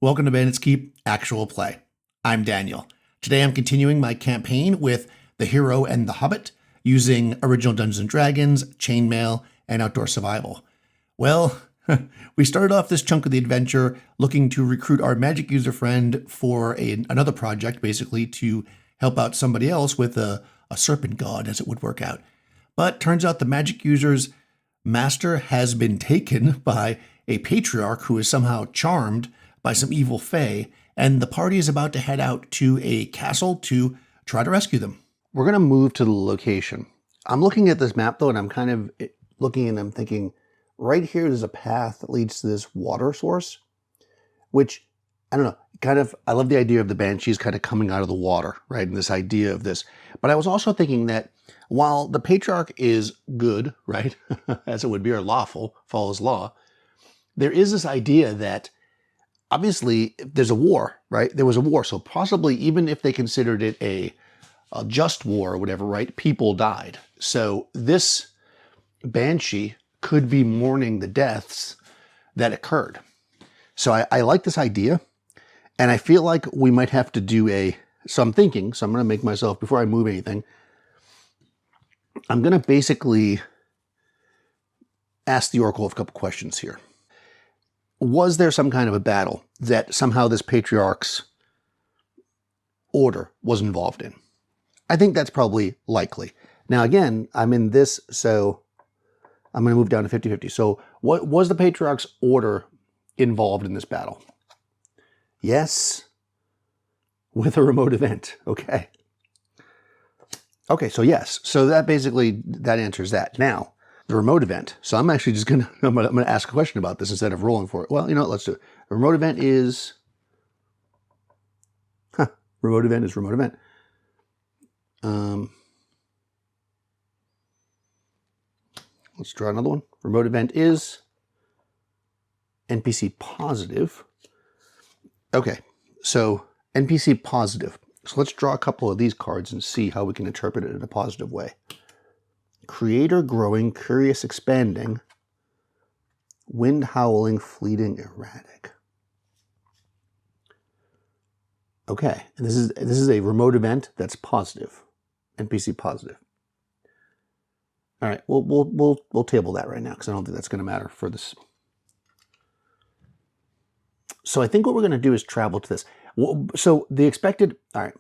Welcome to Bandit's Keep Actual Play. I'm Daniel. Today I'm continuing my campaign with the hero and the Hobbit using original Dungeons & Dragons, Chainmail, and Outdoor Survival. Well, we started off this chunk of the adventure looking to recruit our magic user friend for another project, basically to help out somebody else with a serpent god, as it would work out. But turns out the magic user's master has been taken by a patriarch who is somehow charmed by some evil fae, and the party is about to head out to a castle to try to rescue them. We're going to move to the location. I'm looking at this map, though, and I'm kind of looking and I'm thinking, right here there's a path that leads to this water source, which, I don't know, I love the idea of the banshees kind of coming out of the water, right, and this idea of this. But I was also thinking that while the patriarch is good, right, as it would be, or lawful, follows law, there is this idea that obviously there's a war, right? There was a war. So possibly even if they considered it a just war or whatever, right? People died. So this banshee could be mourning the deaths that occurred. So I like this idea. And I feel like we might have to do so I'm thinking, so I'm going to make myself, before I move anything, I'm going to basically ask the Oracle a couple questions here. Was there some kind of a battle that somehow this patriarch's order was involved in? I think that's probably likely. Now, again, I'm in this, so I'm going to move down to 50-50. So what was the patriarch's order involved in this battle? Yes, with a remote event. Okay. Okay, so yes. So that basically, that answers that. Now, the remote event. So I'm actually just I'm gonna ask a question about this instead of rolling for it. Well, you know what, let's do it. The remote event is, remote event is remote event. Let's draw another one. Remote event is NPC positive. Okay, so NPC positive. So let's draw a couple of these cards and see how we can interpret it in a positive way. Creator growing, curious expanding, wind howling, fleeting, erratic. Okay, and this is a remote event that's positive, NPC positive. All right, we'll table that right now because I don't think that's going to matter for this. So I think what we're going to do is travel to this. So the expected. All right,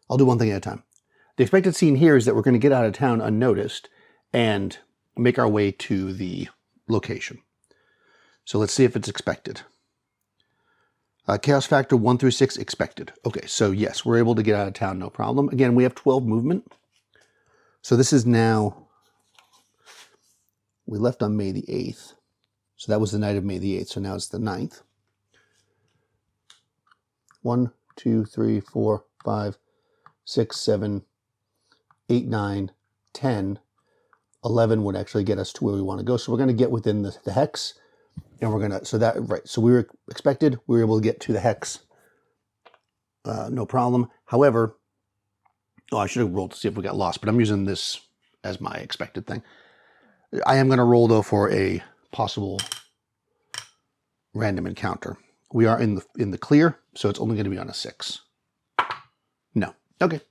I'll do one thing at a time. The expected scene here is that we're going to get out of town unnoticed and make our way to the location. So let's see if it's expected. Chaos factor 1 through 6 expected. Okay, so yes, we're able to get out of town, no problem. Again, we have 12 movement. So this is now, we left on May the 8th. So that was the night of May the 8th. So now it's the 9th. 1, 2, 3, 4, 5, 6, 7, 8, 9, 10, 11 would actually get us to where we want to go. So we're going to get within the hex, and we're going to, so that, right. So we were expected, we were able to get to the hex. No problem. However, I should have rolled to see if we got lost, but I'm using this as my expected thing. I am going to roll though for a possible random encounter. We are in the clear, so it's only going to be on a 6. No. Okay.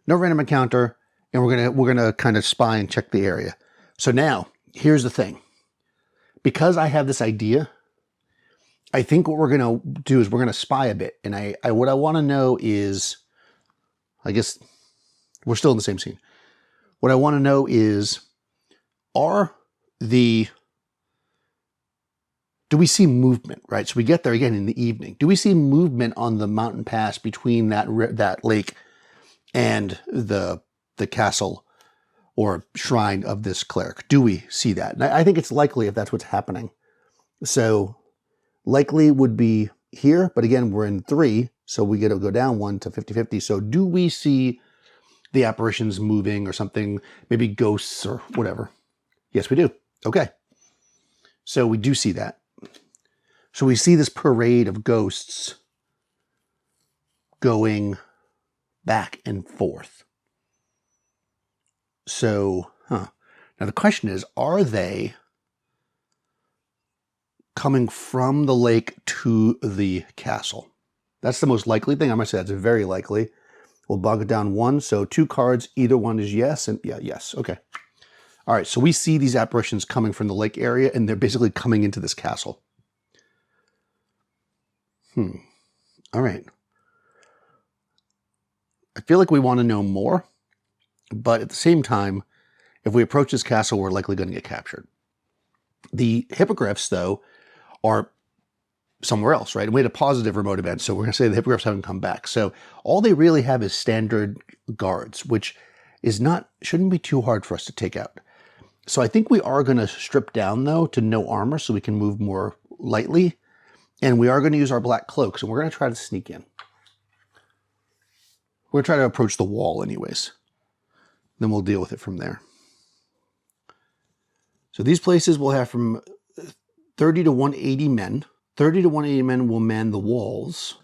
No random encounter, and we're gonna kind of spy and check the area. So now, here's the thing. Because I have this idea, I think what we're gonna do is we're gonna spy a bit. And what I want to know is, I guess we're still in the same scene. What I want to know is, do we see movement, right? So we get there again in the evening. Do we see movement on the mountain pass between that lake and the castle or shrine of this cleric? Do we see that? And I think it's likely if that's what's happening. So likely would be here, but again, we're in 3, so we get to go down 1 to 50-50. So do we see the apparitions moving or something, maybe ghosts or whatever? Yes, we do. Okay. So we do see that. So we see this parade of ghosts going back and forth. So, now the question is, are they coming from the lake to the castle. That's the most likely thing. I'm going to say that's very likely. We'll bog it down 1. So 2 cards, either one is yes. And yeah, yes. Okay. All right. So we see these apparitions coming from the lake area, and they're basically coming into this castle. All right. I feel like we want to know more, but at the same time, if we approach this castle, we're likely going to get captured. The hippogriffs, though, are somewhere else, right? And we had a positive remote event, so we're going to say the hippogriffs haven't come back. So all they really have is standard guards, which is shouldn't be too hard for us to take out. So I think we are going to strip down, though, to no armor so we can move more lightly. And we are going to use our black cloaks, and we're going to try to sneak in. We're going to try to approach the wall anyways. Then we'll deal with it from there. So these places will have from 30 to 180 men. 30 to 180 men will man the walls.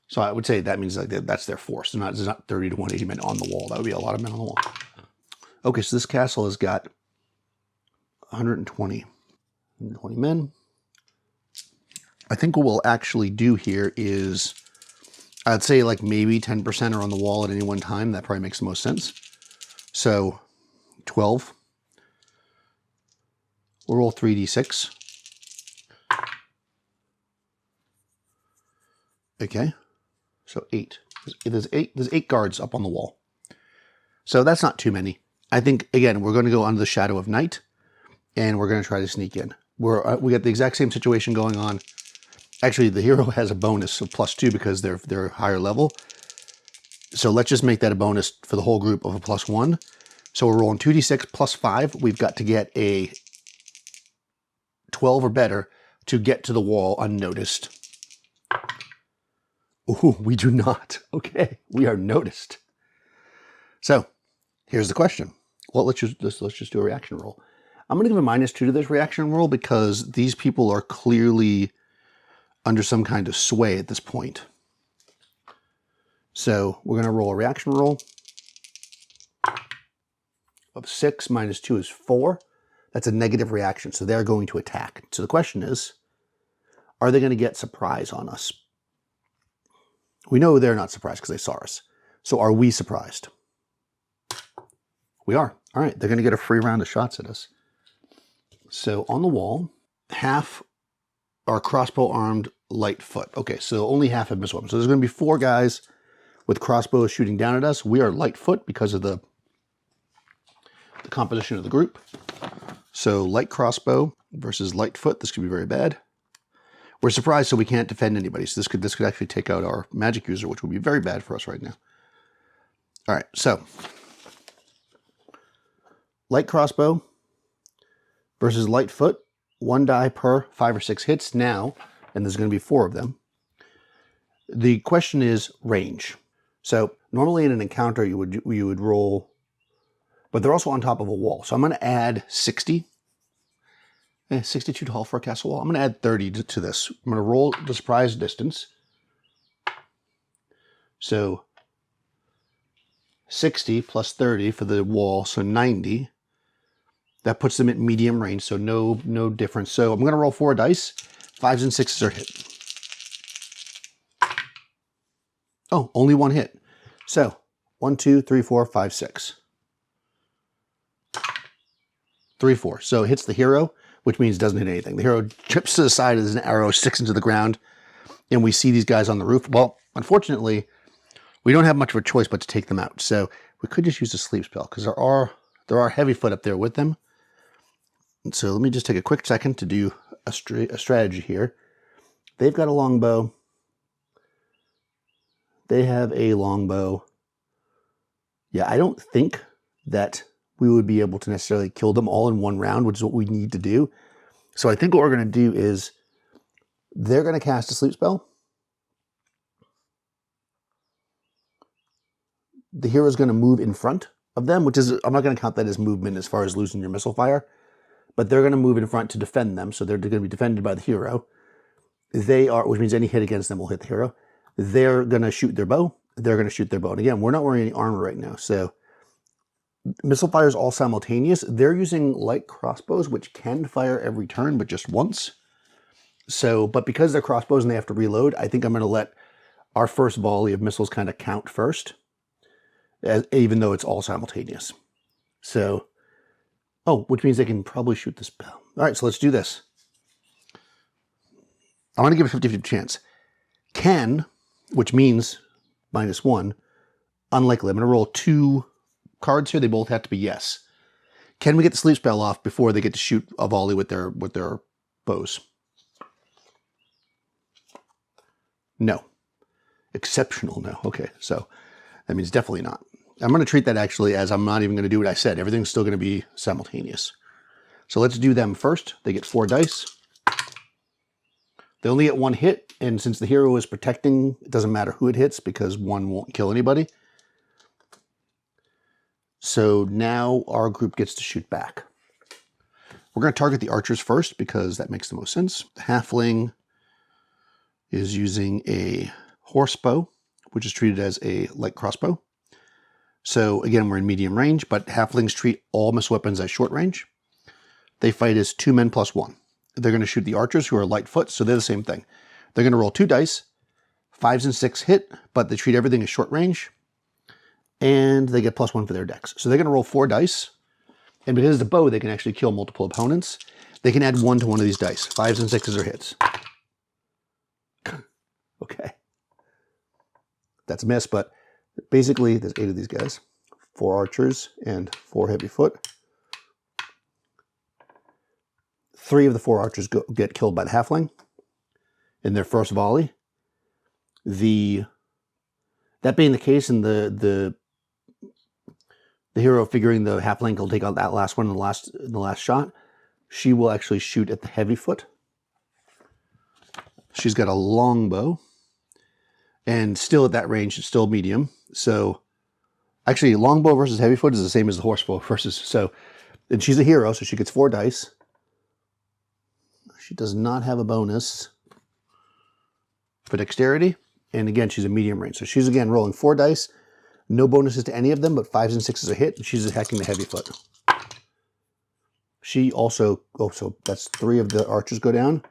So I would say that means like that's their force. There's not 30 to 180 men on the wall. That would be a lot of men on the wall. Okay, so this castle has got 120 men. I think what we'll actually do here is, I'd say like maybe 10% are on the wall at any one time. That probably makes the most sense. So 12. We'll roll 3d6. Okay. So 8. There's 8 guards up on the wall. So that's not too many. I think, again, we're going to go under the shadow of night, and we're going to try to sneak in. We got the exact same situation going on. Actually, the hero has a bonus of +2 because they're higher level. So let's just make that a bonus for the whole group of a +1. So we're rolling 2d6 +5. We've got to get a 12 or better to get to the wall unnoticed. Ooh, we do not. Okay, we are noticed. So here's the question. Well, let's just do a reaction roll. I'm going to give a -2 to this reaction roll because these people are clearly under some kind of sway at this point. So we're going to roll a reaction roll of 6 minus 2 is 4. That's a negative reaction, so they're going to attack. So the question is, are they going to get surprise on us? We know they're not surprised because they saw us. So are we surprised? We are. All right, they're going to get a free round of shots at us. So on the wall, half are crossbow-armed Lightfoot. Okay, so only half have missile weapons. So there's going to be 4 guys with crossbows shooting down at us. We are Lightfoot because of the composition of the group. So light crossbow versus Lightfoot. This could be very bad. We're surprised, so we can't defend anybody. So this could actually take out our magic user, which would be very bad for us right now. All right, so light crossbow versus Lightfoot. 1 die per 5 or 6 hits now, and there's going to be 4 of them. The question is range. So normally in an encounter you would roll, but they're also on top of a wall. So I'm going to add 60. 62 tall for a castle wall. I'm going to add 30 to this. I'm going to roll the surprise distance. So 60 plus 30 for the wall, so 90. That puts them at medium range, so no difference. So I'm going to roll 4 dice. 5s and 6s are hit. Oh, only 1 hit. So 1, 2, 3, 4, 5, 6. 3, 4. So it hits the hero, which means it doesn't hit anything. The hero chips to the side as an arrow sticks into the ground, and we see these guys on the roof. Well, unfortunately, we don't have much of a choice but to take them out. So we could just use a sleep spell because there are Heavyfoot up there with them. And so let me just take a quick second to do a strategy here. They've got a longbow. They have a longbow. Yeah, I don't think that we would be able to necessarily kill them all in one round, which is what we need to do. So I think what we're going to do is they're going to cast a sleep spell. The hero's going to move in front of them, which is, I'm not going to count that as movement as far as losing your missile fire, but they're going to move in front to defend them. So they're going to be defended by the hero. They are, which means any hit against them will hit the hero. They're going to shoot their bow. They're going to shoot their bow. And again, we're not wearing any armor right now. So missile fire is all simultaneous. They're using light crossbows, which can fire every turn, but just once. So, but because they're crossbows and they have to reload, I think I'm going to let our first volley of missiles kind of count first, even though it's all simultaneous. So, oh, which means they can probably shoot the spell. All right, so let's do this. I want to give a 50-50 chance. Can, which means -1, unlikely. I'm going to roll 2 cards here. They both have to be yes. Can we get the sleep spell off before they get to shoot a volley with their bows? No. Exceptional no. Okay, so that means definitely not. I'm going to treat that actually as I'm not even going to do what I said. Everything's still going to be simultaneous. So let's do them first. They get 4 dice. They only get 1 hit, and since the hero is protecting, it doesn't matter who it hits because 1 won't kill anybody. So now our group gets to shoot back. We're going to target the archers first because that makes the most sense. The halfling is using a horse bow, which is treated as a light crossbow. So again, we're in medium range, but halflings treat all missile weapons as short range. They fight as 2 men plus 1. They're going to shoot the archers who are light foot, so they're the same thing. They're going to roll 2 dice. 5s and 6 hit, but they treat everything as short range. And they get +1 for their dex. So they're going to roll 4 dice. And because it's a bow, they can actually kill multiple opponents. They can add 1 to one of these dice. 5s and 6s are hits. Okay. That's a miss, but basically there's 8 of these guys. 4 archers and 4 heavy foot. 3 of the 4 archers get killed by the halfling in their first volley. That being the case, and the hero figuring the halfling will take out that last one in the last shot, she will actually shoot at the heavy foot. She's got a long bow, and still at that range, it's still medium. So actually, longbow versus heavy foot is the same as the horsebow versus. So, and she's a hero, so she gets 4 dice. She does not have a bonus for dexterity. And again, she's a medium range. So she's again rolling 4 dice. No bonuses to any of them, but 5s and 6s are hit. And she's attacking the heavy foot. She also, oh, so that's 3 of the archers go down.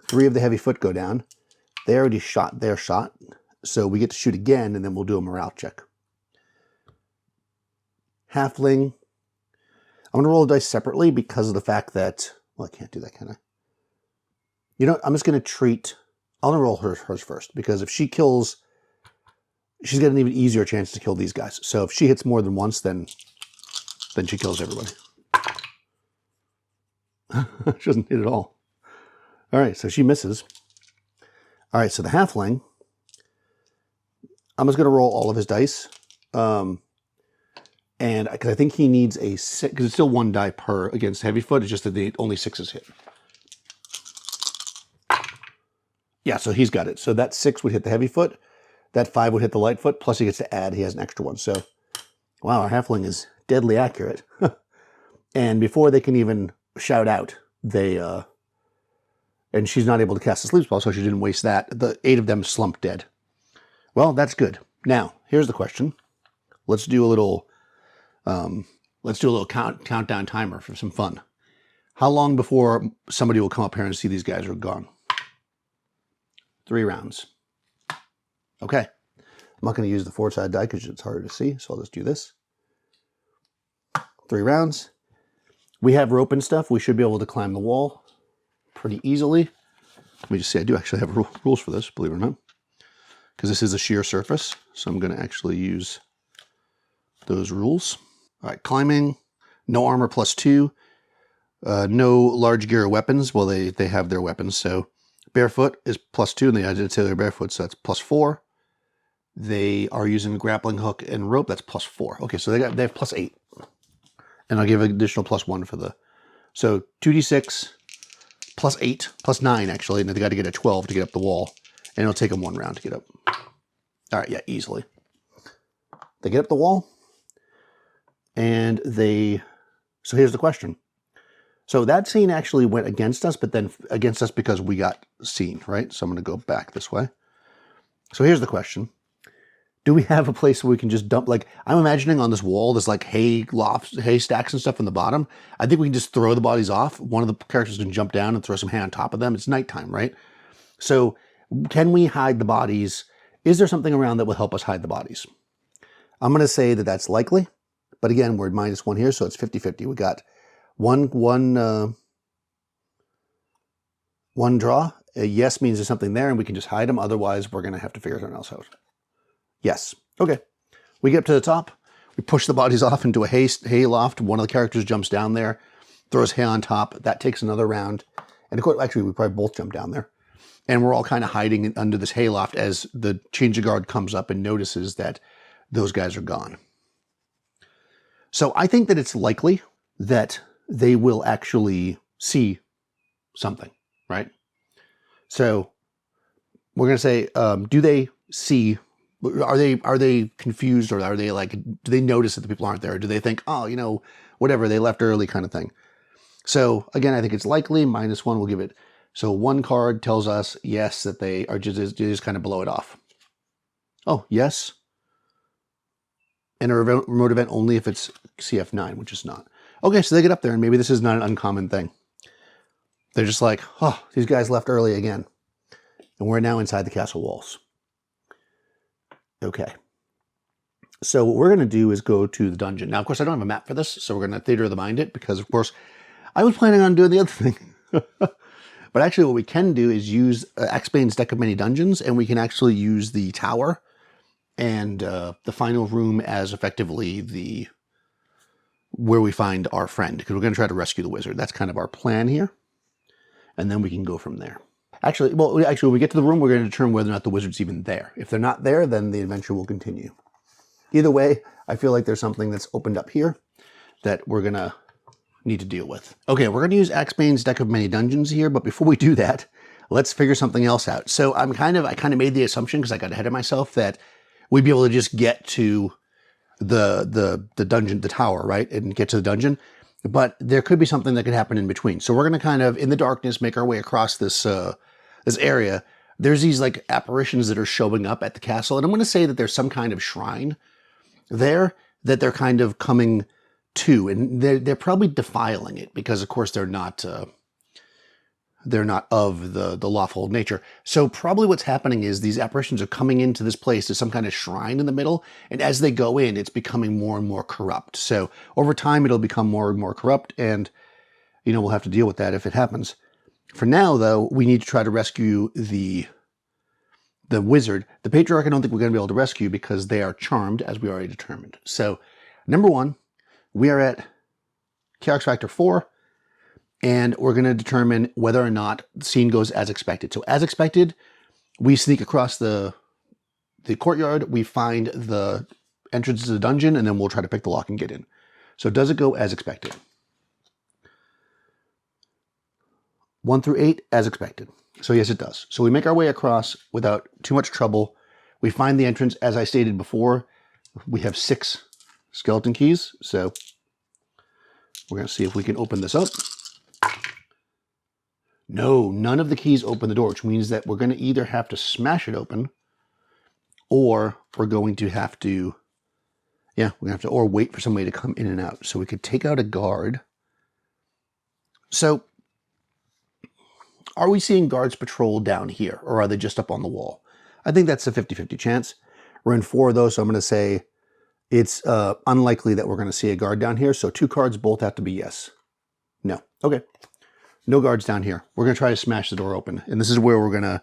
3 of the heavy foot go down. They already shot their shot. So we get to shoot again, and then we'll do a morale check. Halfling. I'm going to roll the dice separately because of the fact that, well, I can't do that, can I? You know, I'm just going to treat, I'm going to roll hers first, because if she kills, she's got an even easier chance to kill these guys. So if she hits more than once, then she kills everybody. She doesn't hit at all. All right, so she misses. All right, so the halfling, I'm just going to roll all of his dice. And because I think he needs a 6, because it's still 1 die per against heavy foot. It's just that the only 6s hit. Yeah, so he's got it. So that 6 would hit the heavy foot. That 5 would hit the light foot. Plus he gets to add. He has an extra 1. So, wow, our halfling is deadly accurate. And before they can even shout out, and she's not able to cast a sleep spell, so she didn't waste that. The 8 of them slumped dead. Well, that's good. Now, here's the question. Let's do a little countdown timer for some fun. How long before somebody will come up here and see these guys are gone? 3 rounds. Okay. I'm not going to use the 4-sided die because it's harder to see, so I'll just do this. 3 rounds. We have rope and stuff. We should be able to climb the wall pretty easily. Let me just say, I do actually have rules for this, believe it or not, because this is a sheer surface, so I'm going to actually use those rules. All right, climbing, no armor +2, no large gear weapons. Well, they have their weapons, so barefoot is +2, and I did say they're barefoot, so that's +4. They are using a grappling hook and rope, that's +4. Okay, so they have +8. And I'll give an additional +1 for the, so 2d6, +8, +9 actually, and then they got to get a 12 to get up the wall, and it'll take them 1 round to get up. All right, yeah, easily. They get up the wall, and so here's the question. So that scene actually went against us, but then against us because we got seen, right? So I'm going to go back this way. So here's the question. Do we have a place where we can just dump, like, I'm imagining on this wall, there's like hay lofts, hay stacks and stuff in the bottom. I think we can just throw the bodies off. One of the characters can jump down and throw some hay on top of them. It's nighttime, right? So can we hide the bodies? Is there something around that will help us hide the bodies? I'm going to say that that's likely. But again, we're at -1 here, so it's 50-50. We got one draw. A yes means there's something there and we can just hide them. Otherwise, we're going to have to figure something else out. Yes. Okay. We get up to the top. We push the bodies off into a hay loft. One of the characters jumps down there, throws hay on top. That takes another round. And of course, actually, we probably both jump down there. And we're all kind of hiding under this hay loft as the change of guard comes up and notices that those guys are gone. So I think that it's likely that they will actually see something, right? So we're going to say, do they see? Are they confused, or are they like, do they notice that the people aren't there? Or do they think, oh, you know, whatever, they left early kind of thing? So again, I think it's likely. -1 will give it. So one card tells us yes, that they are just kind of blow it off. Oh, yes. And a remote event only if it's CF9, which is not. Okay, so they get up there and maybe this is not an uncommon thing. They're just like, oh, these guys left early again. And we're now inside the castle walls. Okay. So what we're going to do is go to the dungeon. Now, of course, I don't have a map for this, so we're going to theater of the mind it because, of course, I was planning on doing the other thing. But actually what we can do is use Axbane's Deck of Many Dungeons, and we can actually use the tower and the final room as effectively where we find our friend, because we're going to try to rescue the wizard. That's kind of our plan here. And then we can go from there. Actually, when we get to the room, we're going to determine whether or not the wizard's even there. If they're not there, then the adventure will continue. Either way, I feel like there's something that's opened up here that we're going to need to deal with. Okay, we're going to use Axbane's Deck of Many Dungeons here, but before we do that, let's figure something else out. So I kind of made the assumption, because I got ahead of myself, that we'd be able to just get to the dungeon, the tower, right, and get to the dungeon. But there could be something that could happen in between. So we're going to kind of, in the darkness, make our way across this this area. There's these like apparitions that are showing up at the castle, and I'm going to say that there's some kind of shrine there that they're kind of coming to, and they're probably defiling it because, of course, they're not of the lawful nature. So probably what's happening is these apparitions are coming into this place. There's some kind of shrine in the middle, and as they go in, it's becoming more and more corrupt. So over time, it'll become more and more corrupt, and we'll have to deal with that if it happens. For now, though, we need to try to rescue the wizard. The patriarch, I don't think we're going to be able to rescue because they are charmed, as we already determined. So, number 1, we are at Chaos Factor 4, and we're going to determine whether or not the scene goes as expected. So, as expected, we sneak across the courtyard, we find the entrance to the dungeon, and then we'll try to pick the lock and get in. So, does it go as expected? 1 through 8, as expected. So yes, it does. So we make our way across without too much trouble. We find the entrance, as I stated before. We have 6 skeleton keys, so we're going to see if we can open this up. No, none of the keys open the door, which means that we're going to either have to smash it open, or we're going to have to, or wait for somebody to come in and out. So we could take out a guard. So, are we seeing guards patrol down here, or are they just up on the wall? I think that's a 50-50 chance. We're in 4 of those, so I'm going to say it's unlikely that we're going to see a guard down here. So 2 cards both have to be yes. No. Okay. No guards down here. We're going to try to smash the door open. And this is where we're going to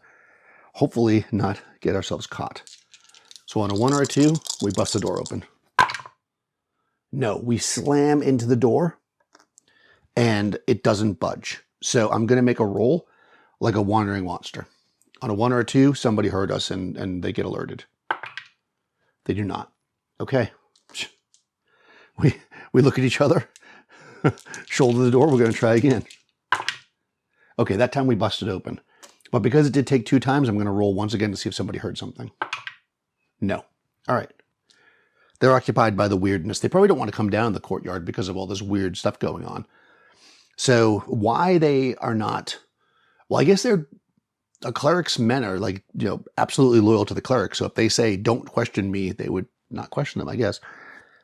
hopefully not get ourselves caught. So on a 1 or a 2, we bust the door open. No, we slam into the door and it doesn't budge. So I'm going to make a roll like a wandering monster. On a 1 or a 2, somebody heard us and they get alerted. They do not. Okay. We look at each other, shoulder the door, we're going to try again. Okay, that time we busted open. But because it did take 2 times, I'm going to roll once again to see if somebody heard something. No. All right. They're occupied by the weirdness. They probably don't want to come down the courtyard because of all this weird stuff going on. So why they are not... Well, I guess they're a cleric's men are like, absolutely loyal to the cleric. So if they say, don't question me, they would not question them, I guess.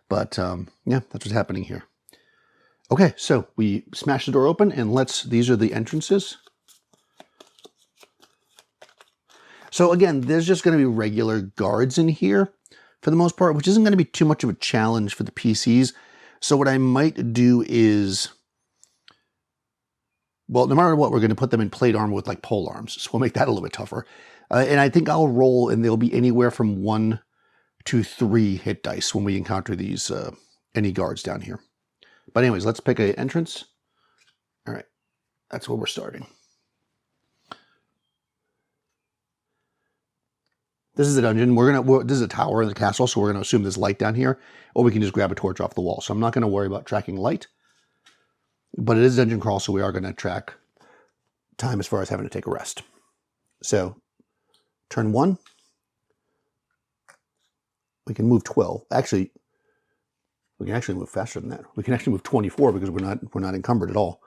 But yeah, that's what's happening here. Okay, so we smash the door open and these are the entrances. So again, there's just going to be regular guards in here for the most part, which isn't going to be too much of a challenge for the PCs. So what I might do is, well, no matter what, we're going to put them in plate armor with like pole arms. So we'll make that a little bit tougher. And I think I'll roll, and they'll be anywhere from 1 to 3 hit dice when we encounter these, any guards down here. But anyways, let's pick an entrance. All right, that's where we're starting. This is a dungeon. This is a tower in the castle, so we're going to assume there's light down here, or we can just grab a torch off the wall. So I'm not going to worry about tracking light, but it is a dungeon crawl, so we are going to track time as far as having to take a rest. So turn 1, we can move 12. Actually, we can actually move faster than that. We can actually move 24 because we're not encumbered at all.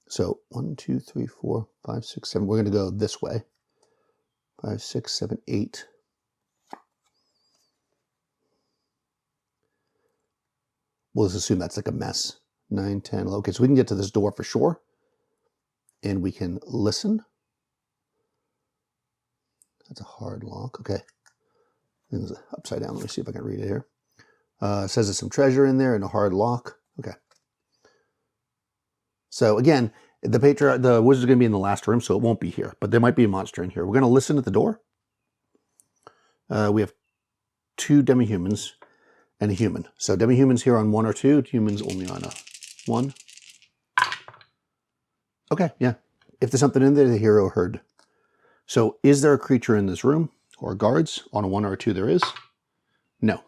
So 1, 2, 3, 4, 5, 6, 7. We're going to go this way. 5, 6, 7, 8. We'll just assume that's like a mess. 9, 10. Okay, so we can get to this door for sure. And we can listen. That's a hard lock. Okay. It's upside down. Let me see if I can read it here. It says there's some treasure in there and a hard lock. Okay. So again, the wizard's going to be in the last room, so it won't be here. But there might be a monster in here. We're going to listen at the door. We have 2 demi-humans and a human. So demi-humans here on 1 or 2. Humans only on a 1. Okay, yeah. If there's something in there, the hero heard. So is there a creature in this room? Or guards? On a 1 or a 2 there is? No.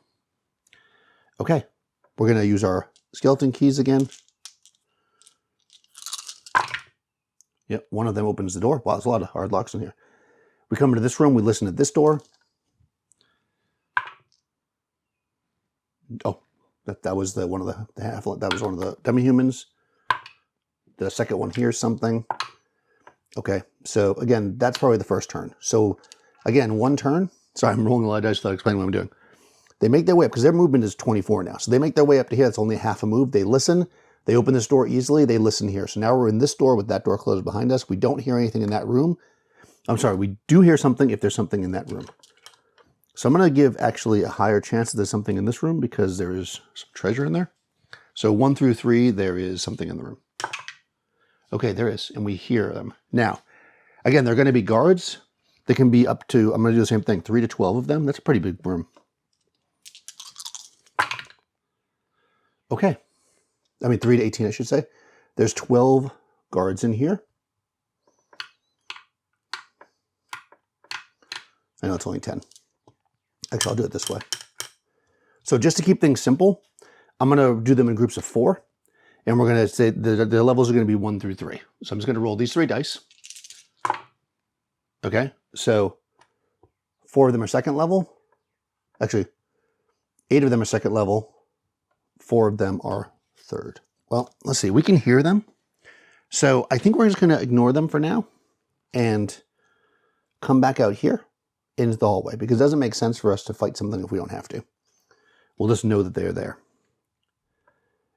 Okay. We're going to use our skeleton keys again. Yep, one of them opens the door. Wow, there's a lot of hard locks in here. We come into this room, we listen at this door. Oh, that was one of the demi-humans. The second one here, something. Okay, so again, that's probably the first turn. So again, 1 turn. Sorry, I'm rolling a lot of dice without explaining what I'm doing. They make their way up, because their movement is 24 now. So they make their way up to here. That's only half a move. They listen. They open this door easily. They listen here. So now we're in this door with that door closed behind us. We don't hear anything in that room. I'm sorry, we do hear something if there's something in that room. So I'm going to give actually a higher chance that there's something in this room because there is some treasure in there. So 1 through 3, there is something in the room. Okay, there is, and we hear them. Now, again, they're going to be guards. They can be up to, I'm going to do the same thing, 3 to 12 of them. That's a pretty big room. Okay. I mean, 3 to 18, I should say. There's 12 guards in here. I know it's only 10. Actually, I'll do it this way. So just to keep things simple, I'm going to do them in groups of 4. And we're going to say the levels are going to be 1 through 3. So I'm just going to roll these 3 dice. Okay. So 4 of them are second level. Actually, 8 of them are second level. 4 of them are third. Well, let's see. We can hear them. So I think we're just going to ignore them for now and come back out here into the hallway because it doesn't make sense for us to fight something if we don't have to. We'll just know that they're there.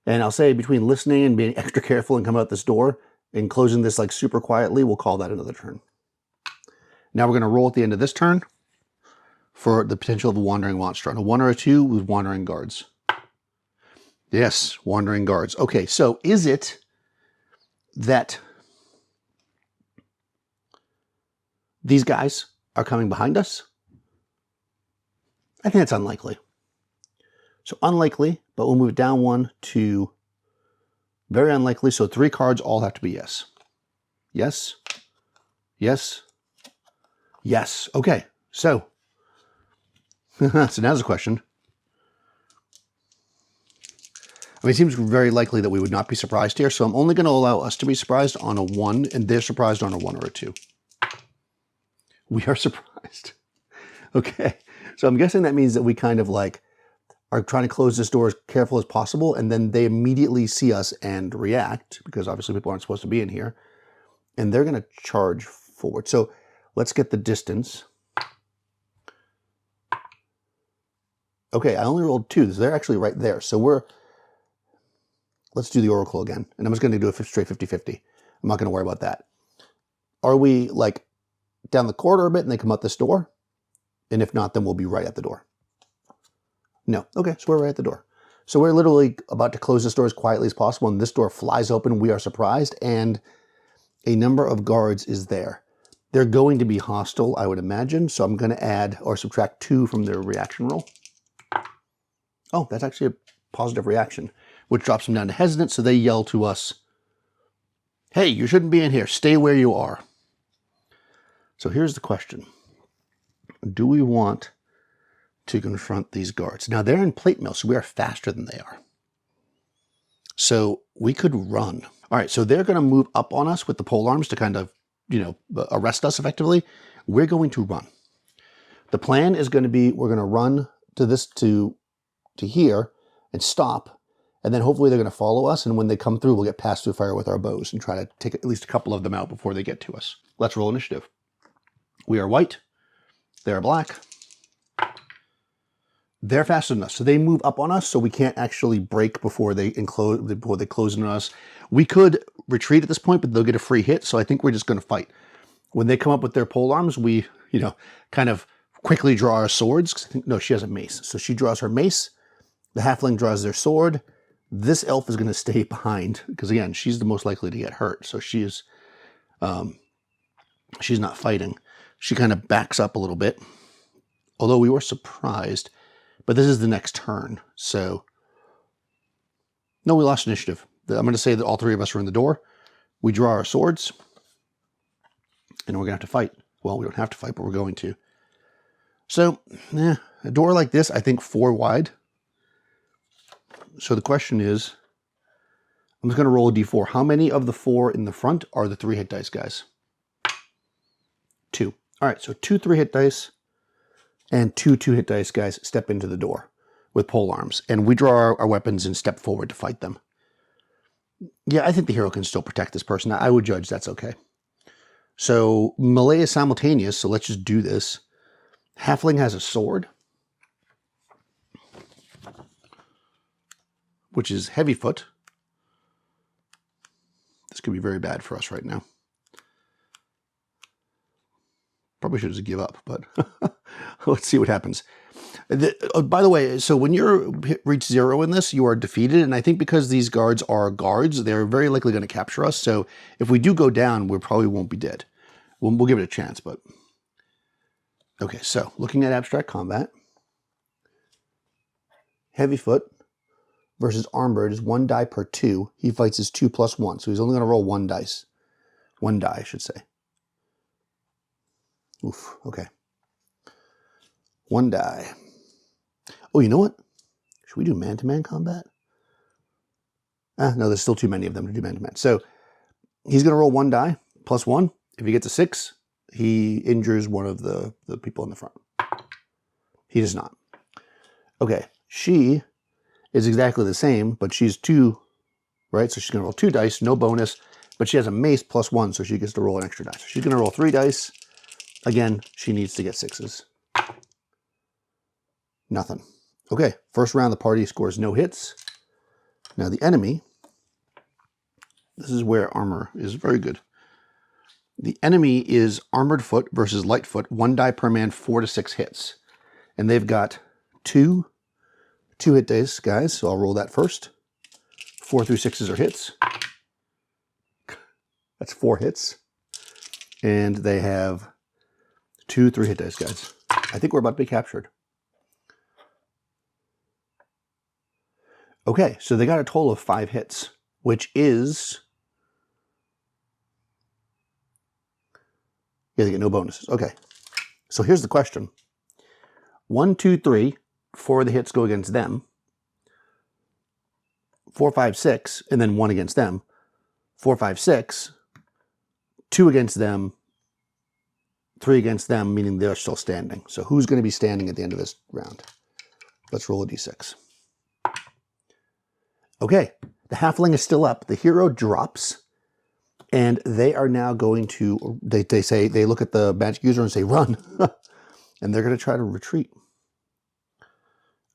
And I'll say between listening and being extra careful and coming out this door and closing this like super quietly, we'll call that another turn. Now we're going to roll at the end of this turn for the potential of a wandering monster. On a 1 or a 2 with wandering guards. Yes, wandering guards. Okay, so is it that these guys are coming behind us? I think that's unlikely. So unlikely, but we'll move it down 1 to very unlikely. So 3 cards all have to be yes. Yes. Yes. Yes. Okay, so so now's the question. I mean, it seems very likely that we would not be surprised here, so I'm only going to allow us to be surprised on a 1, and they're surprised on a 1 or a 2. We are surprised. Okay, so I'm guessing that means that we kind of like are trying to close this door as careful as possible, and then they immediately see us and react, because obviously people aren't supposed to be in here, and they're going to charge forward. So let's get the distance. Okay, I only rolled 2, so they're actually right there. So let's do the oracle again. And I'm just going to do a straight 50-50. I'm not going to worry about that. Are we like down the corridor a bit and they come out this door? And if not, then we'll be right at the door. No. Okay, so we're right at the door. So we're literally about to close this door as quietly as possible, and this door flies open. We are surprised, and a number of guards is there. They're going to be hostile, I would imagine, so I'm going to add or subtract 2 from their reaction roll. Oh, that's actually a positive reaction, which drops them down to hesitant, so they yell to us, "Hey, you shouldn't be in here. Stay where you are." So here's the question. Do we want to confront these guards? Now, they're in plate mail, so we are faster than they are. So we could run. All right, so they're going to move up on us with the pole arms to kind of, arrest us effectively. We're going to run. The plan is going to be we're going to run to here and stop, and then hopefully they're going to follow us, and when they come through, we'll get past through fire with our bows and try to take at least a couple of them out before they get to us. Let's roll initiative. We are white. They are black. They're faster than us, so they move up on us, so we can't actually break before they close in on us. We could retreat at this point, but they'll get a free hit, so I think we're just going to fight. When they come up with their pole arms, we, kind of quickly draw our swords. No, she has a mace, so she draws her mace. The halfling draws their sword. This elf is going to stay behind, because again, she's the most likely to get hurt, so she's not fighting. She kind of backs up a little bit, although we were surprised. But this is the next turn, so... No, we lost initiative. I'm going to say that all 3 of us are in the door. We draw our swords, and we're going to have to fight. Well, we don't have to fight, but we're going to. So, a door like this, I think 4 wide. So the question is, I'm just going to roll a d4. How many of the 4 in the front are the 3 hit dice guys? 2. All right, so 2 3-hit dice. And 2 2-hit dice guys step into the door with pole arms. And we draw our weapons and step forward to fight them. Yeah, I think the hero can still protect this person. I would judge that's okay. So melee is simultaneous, so let's just do this. Halfling has a sword, which is heavy foot. This could be very bad for us right now. Probably should just give up, but let's see what happens. By the way, so when you reach 0 in this, you are defeated. And I think because these guards are guards, they're very likely going to capture us. So if we do go down, we probably won't be dead. We'll give it a chance, but... Okay, so looking at abstract combat. Heavy foot versus armored is 1 die per 2. He fights his 2 plus 1, so he's only going to roll 1 dice. 1 die, I should say. Oof, okay. 1 die. Oh, you know what? Should we do man-to-man combat? No, there's still too many of them to do man-to-man. So he's going to roll 1 die, plus 1. If he gets a 6, he injures one of the people in the front. He does not. Okay, she is exactly the same, but she's 2, right? So she's going to roll 2 dice, no bonus, but she has a mace plus 1, so she gets to roll an extra die. So she's going to roll 3 dice. Again, she needs to get 6s. Nothing. Okay, first round the party scores no hits. Now the enemy, this is where armor is very good. The enemy is armored foot versus light foot, 1 die per man, 4 to 6 hits. And they've got 2 hit dice, guys, so I'll roll that first. 4 through 6s are hits. That's 4 hits. And they have 2 3-hit dice, guys. I think we're about to be captured. Okay, so they got a total of 5 hits, which is... Yeah, they get no bonuses. Okay, so here's the question. 1, 2, 3, 4 of the hits go against them. 4, 5, 6, and then 1 against them. 4, 5, 6, 2 against them, 3 against them, meaning they're still standing. So who's going to be standing at the end of this round? Let's roll a d6. Okay, the halfling is still up. The hero drops. And they are now going to, they say, they look at the magic user and say, run. And they're going to try to retreat.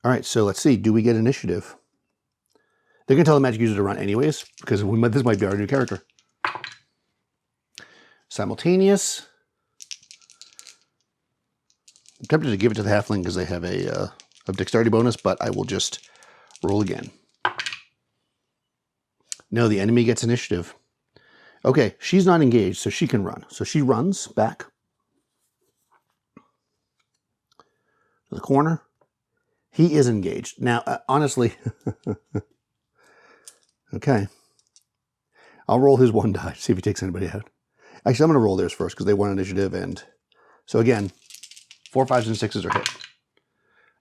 All right, so let's see. Do we get initiative? They're going to tell the magic user to run anyways, because this might be our new character. Simultaneous. I'm tempted to give it to the halfling because they have a dexterity bonus, but I will just roll again. No, the enemy gets initiative. Okay, she's not engaged, so she can run. So she runs back to the corner. He is engaged. Now, honestly, okay. I'll roll his one die, see if he takes anybody out. Actually, I'm going to roll theirs first because they won initiative. And so again, 4, 5s, and 6s are hit.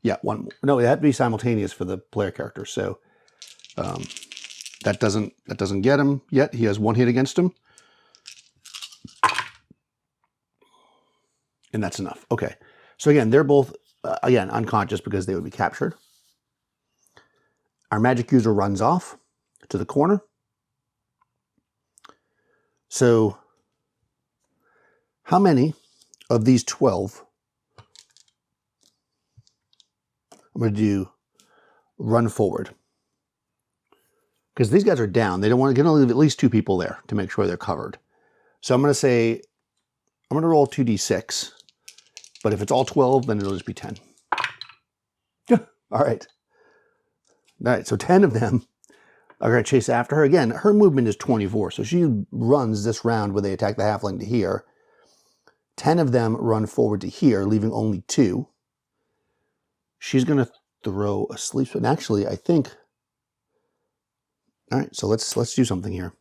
Yeah, one. No, it had to be simultaneous for the player character. So that doesn't get him yet. He has 1 hit against him. And that's enough. Okay. So again, they're both, again, unconscious because they would be captured. Our magic user runs off to the corner. So how many of these 12 I'm going to do run forward? Because these guys are down. They don't want to leave at least 2 people there to make sure they're covered. So I'm going to say, I'm going to roll 2d6. But if it's all 12, then it'll just be 10. All right. All right, so 10 of them are going to chase after her. Again, her movement is 24, so she runs this round where they attack the halfling to here. 10 of them run forward to here, leaving only 2. She's going to throw a sleep spell. And actually, I think... All right, so let's do something here.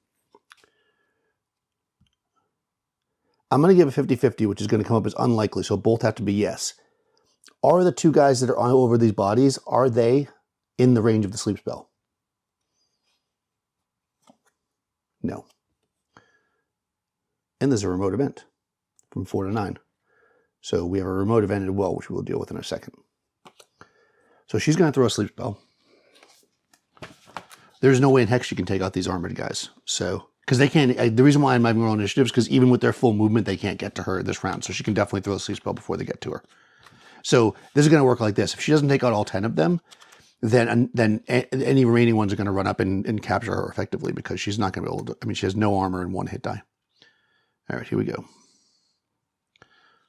I'm going to give a 50-50, which is going to come up as unlikely, so both have to be yes. Are the 2 guys that are over these bodies, are they in the range of the sleep spell? No. And there's a remote event from 4 to 9. So we have a remote event as well, which we'll deal with in a second. So she's going to throw a sleep spell. There's no way in heck she can take out these armored guys. So... Because they can't, the reason why I'm having rolling initiative is because even with their full movement, they can't get to her this round. So she can definitely throw a sleep spell before they get to her. So this is going to work like this. If she doesn't take out all 10 of them, then any remaining ones are going to run up and capture her effectively because she's not going to be able to, I mean, she has no armor and 1 hit die. All right, here we go.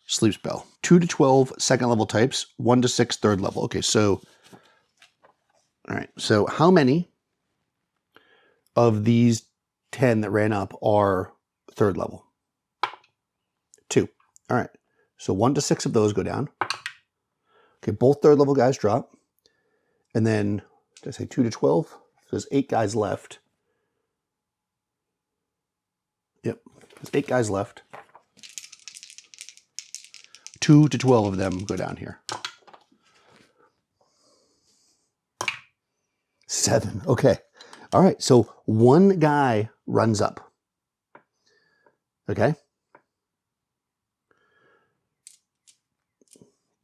Sleep spell. 2 to 12 second level types, 1 to 6 third level. Okay, so, all right. So how many of these 10 that ran up are third level? 2. All right. So 1 to 6 of those go down. Okay, both third level guys drop. And then, did I say 2 to 12? So there's 8 guys left. Yep, there's 8 guys left. 2 to 12 of them go down here. 7. Okay. All right. So 1 guy runs up. Okay.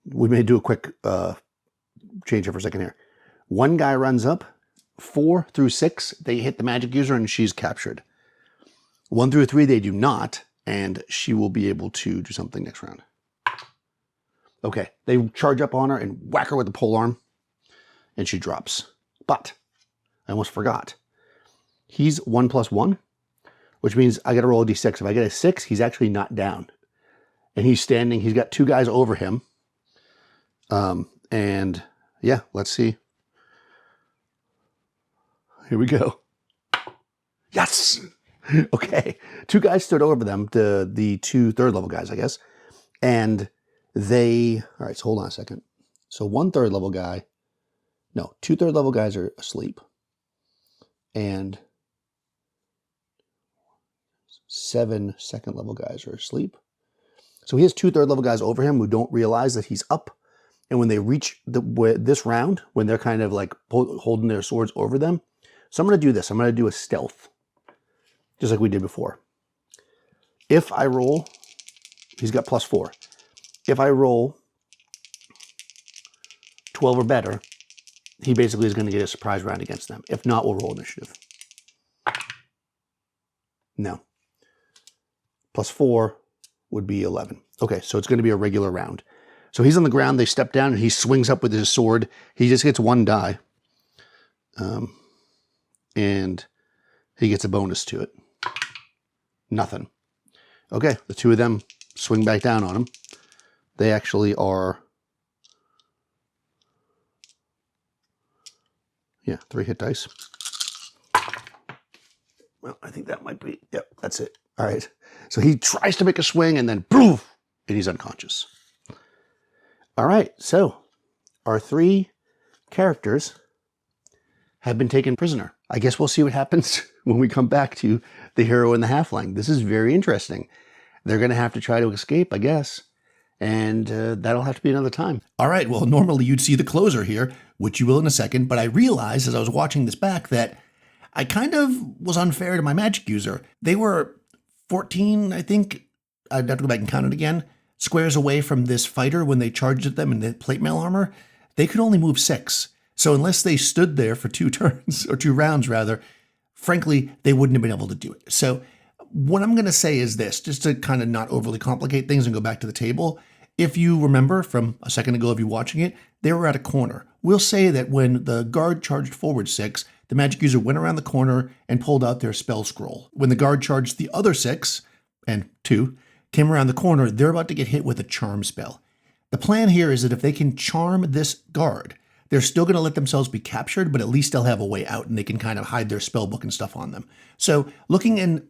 We may do a quick change here for a second here. 1 guy runs up. 4 through 6, they hit the magic user and she's captured. 1 through 3, they do not, and she will be able to do something next round. Okay, they charge up on her and whack her with the polearm, and she drops. But I almost forgot. He's 1+1, which means I got to roll a d6. If I get a 6, he's actually not down, and he's standing. He's got 2 guys over him. And yeah, let's see. Here we go. Yes. Okay. 2 guys stood over them, the 2 third level guys, I guess. And they, all right, so hold on a second. So 1 third level guy, no, 2 third level guys are asleep. And 7 second level guys are asleep. So he has 2 third level guys over him who don't realize that he's up. And when they reach this round, when they're kind of like holding their swords over them. So I'm going to do this. I'm going to do a stealth, just like we did before. If I roll, he's got +4. If I roll 12 or better, he basically is going to get a surprise round against them. If not, we'll roll initiative. No. plus 4 would be 11. Okay, so it's going to be a regular round. So he's on the ground, they step down, and he swings up with his sword. He just gets 1 die. And he gets a bonus to it. Nothing. Okay, the 2 of them swing back down on him. They actually are, 3 hit dice. Well, I think that might be, yep, that's it. All right. So he tries to make a swing and then poof, and he's unconscious. All right, so our 3 characters have been taken prisoner. I guess we'll see what happens when we come back to the hero and the halfling. This is very interesting. They're going to have to try to escape, I guess. And that'll have to be another time. All right, well, normally you'd see the closer here, which you will in a second. But I realized as I was watching this back that I kind of was unfair to my magic user. They were 14, I think. I'd have to go back and count it again. Squares away from this fighter when they charged at them in the plate mail armor. They could only move 6. So unless they stood there for 2 turns, or 2 rounds rather, frankly, they wouldn't have been able to do it. So what I'm going to say is this, just to kind of not overly complicate things and go back to the table. If you remember from a second ago of you watching it, they were at a corner. We'll say that when the guard charged forward 6, the magic user went around the corner and pulled out their spell scroll. When the guard charged the other 6, and 2, came around the corner, they're about to get hit with a charm spell. The plan here is that if they can charm this guard, they're still going to let themselves be captured, but at least they'll have a way out and they can kind of hide their spell book and stuff on them. So looking in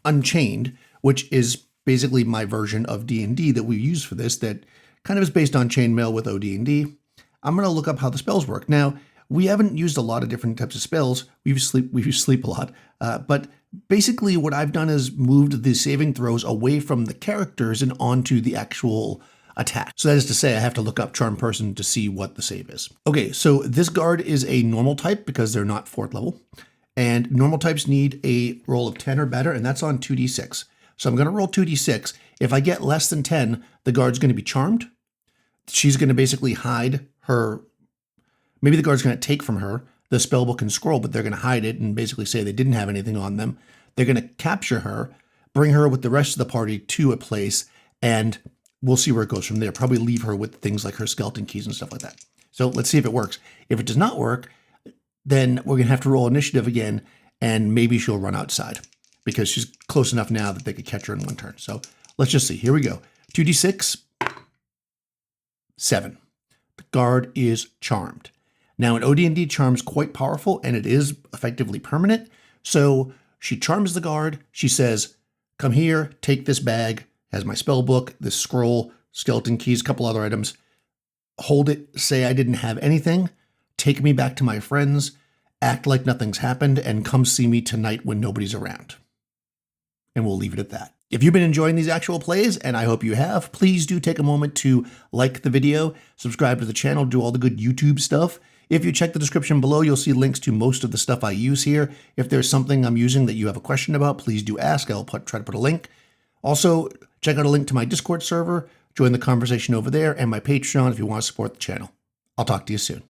Unchained, which is basically my version of D&D that we use for this, that kind of is based on Chainmail with OD&D, I'm going to look up how the spells work. Now, we haven't used a lot of different types of spells. We've used sleep a lot, but basically what I've done is moved the saving throws away from the characters and onto the actual attack. So that is to say, I have to look up Charm Person to see what the save is. Okay, so this guard is a normal type because they're not 4th level. And normal types need a roll of 10 or better, and that's on 2d6. So I'm going to roll 2d6. If I get less than 10, the guard's going to be charmed. She's going to basically hide her. Maybe the guard's going to take from her the spellbook and scroll, but they're going to hide it and basically say they didn't have anything on them. They're going to capture her, bring her with the rest of the party to a place, and we'll see where it goes from there. Probably leave her with things like her skeleton keys and stuff like that. So let's see if it works. If it does not work, then we're going to have to roll initiative again, and maybe she'll run outside because she's close enough now that they could catch her in 1 turn. So let's just see. Here we go. 2d6, 7. The guard is charmed. Now, an OD&D charm is quite powerful, and it is effectively permanent. So she charms the guard. She says, come here, take this bag, has my spell book, this scroll, skeleton keys, a couple other items. Hold it, say I didn't have anything, take me back to my friends, act like nothing's happened, and come see me tonight when nobody's around. And we'll leave it at that. If you've been enjoying these actual plays, and I hope you have, please do take a moment to like the video, subscribe to the channel, do all the good YouTube stuff. If you check the description below, you'll see links to most of the stuff I use here. If there's something I'm using that you have a question about, please do ask. I'll try to put a link. Also, check out a link to my Discord server, join the conversation over there, and my Patreon if you want to support the channel. I'll talk to you soon.